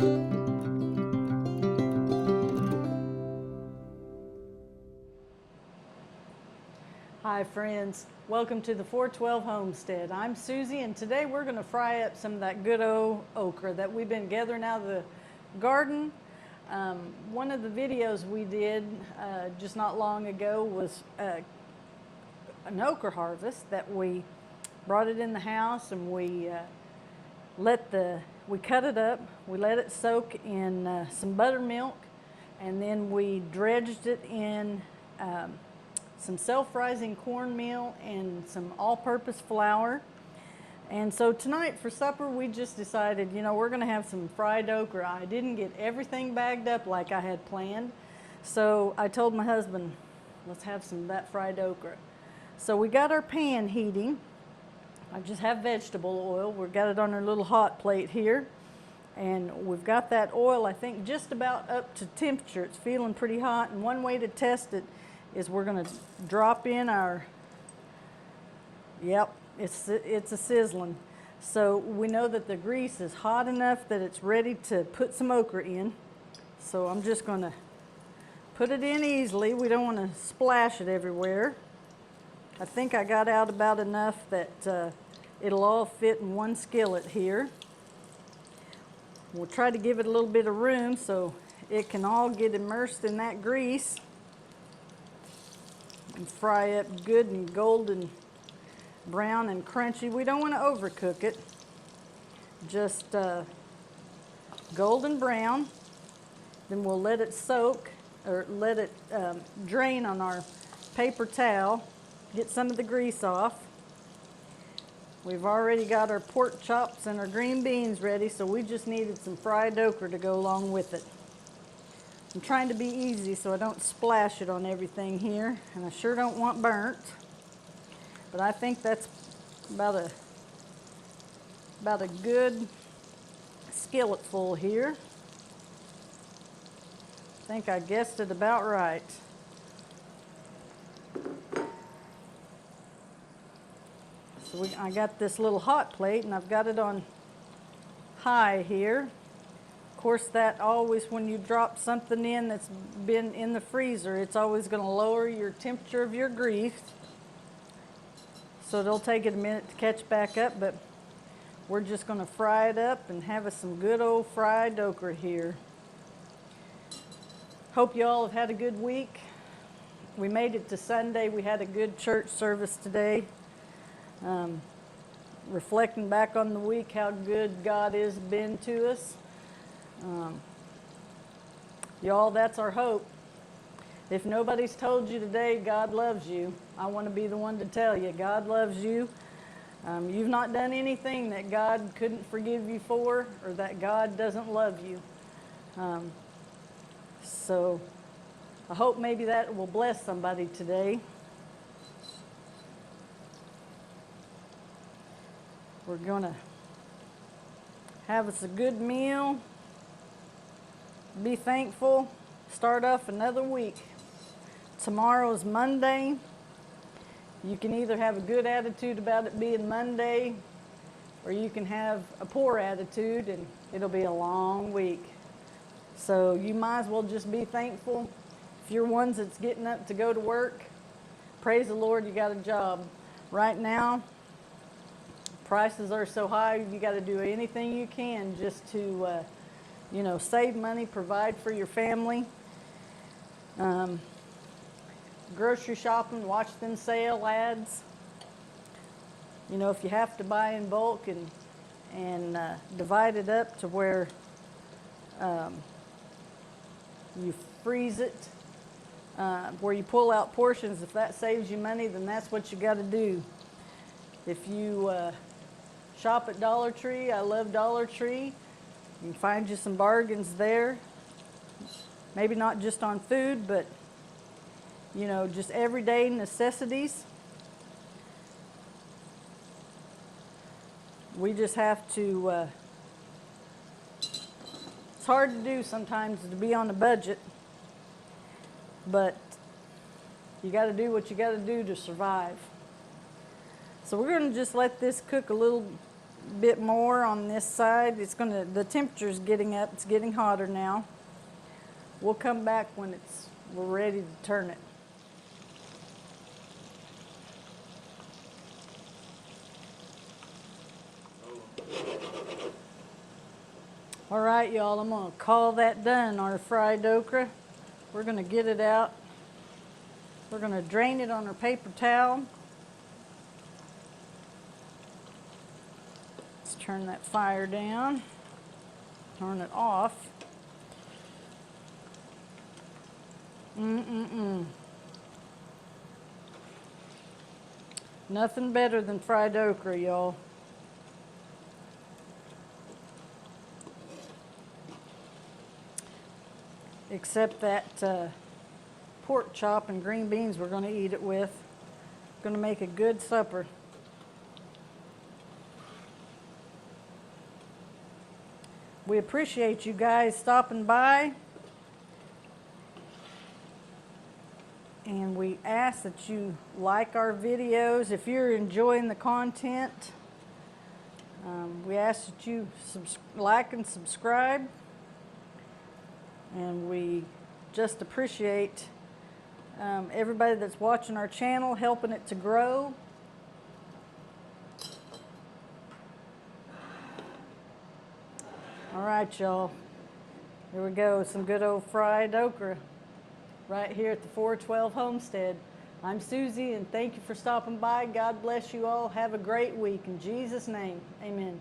Hi friends, welcome to the 412 Homestead. I'm Susie, and today we're going to fry up some of that good old okra that we've been gathering out of the garden. One of the videos we did just not long ago was an okra harvest that we brought it in the house, and we cut it up, we let it soak in some buttermilk, and then we dredged it in some self-rising cornmeal and some all-purpose flour. And so tonight for supper we just decided, we're going to have some fried okra. I didn't get everything bagged up like I had planned, so I told my husband, let's have some of that fried okra. So we got our pan heating. I just have vegetable oil. We've got it on our little hot plate here, and we've got that oil, I think, just about up to temperature. It's feeling pretty hot, and one way to test it is we're going to drop in our, it's a sizzling. So we know that the grease is hot enough that it's ready to put some okra in. So I'm just going to put it in easily. We don't want to splash it everywhere. I think I got out about enough that it'll all fit in one skillet here. We'll try to give it a little bit of room so it can all get immersed in that grease and fry up good and golden brown and crunchy. We don't want to overcook it, just golden brown. Then we'll let it soak, or let it drain on our paper towel, get some of the grease off. We've already got our pork chops and our green beans ready, so we just needed some fried okra to go along with it. I'm trying to be easy so I don't splash it on everything here, and I sure don't want burnt. But I think that's about a good skillet full here. I think I guessed it about right. So I got this little hot plate, and I've got it on high here. Of course, that always, when you drop something in that's been in the freezer, it's always going to lower your temperature of your grease. So it'll take it a minute to catch back up, but we're just going to fry it up and have us some good old fried okra here. Hope you all have had a good week. We made it to Sunday. We had a good church service today. Reflecting back on the week, how good God has been to us. Y'all, that's our hope. If nobody's told you today God loves you, I want to be the one to tell you God loves you. You've not done anything that God couldn't forgive you for, or that God doesn't love you. So I hope maybe that will bless somebody today. We're going to have us a good meal. Be thankful. Start off another week. Tomorrow's Monday. You can either have a good attitude about it being Monday, or you can have a poor attitude and it'll be a long week. So you might as well just be thankful. If you're ones that's getting up to go to work, praise the Lord, you got a job. Right now, prices are so high, you got to do anything you can just to save money, provide for your family. Grocery shopping, watch them sale ads. If you have to buy in bulk and divide it up to where you freeze it, where you pull out portions, if that saves you money, then that's what you got to do. If you shop at Dollar Tree, I love Dollar Tree. You can find you some bargains there. Maybe not just on food, but just everyday necessities. We just have to, it's hard to do sometimes to be on a budget, but you got to do what you got to do to survive. So we're going to just let this cook a little bit more on this side. The temperature's getting up, it's getting hotter now. We'll come back when we're ready to turn it. All right, y'all, I'm gonna call that done, our fried okra. We're gonna get it out. We're gonna drain it on our paper towel. Let's turn that fire down, turn it off. Nothing better than fried okra, y'all. Except that pork chop and green beans we're going to eat it with. Going to make a good supper. We appreciate you guys stopping by. And we ask that you like our videos. If you're enjoying the content, we ask that you like and subscribe. And we just appreciate everybody that's watching our channel, helping it to grow. All right, y'all. Here we go, some good old fried okra right here at the 412 Homestead. I'm Susie, and thank you for stopping by. God bless you all. Have a great week. In Jesus' name, amen.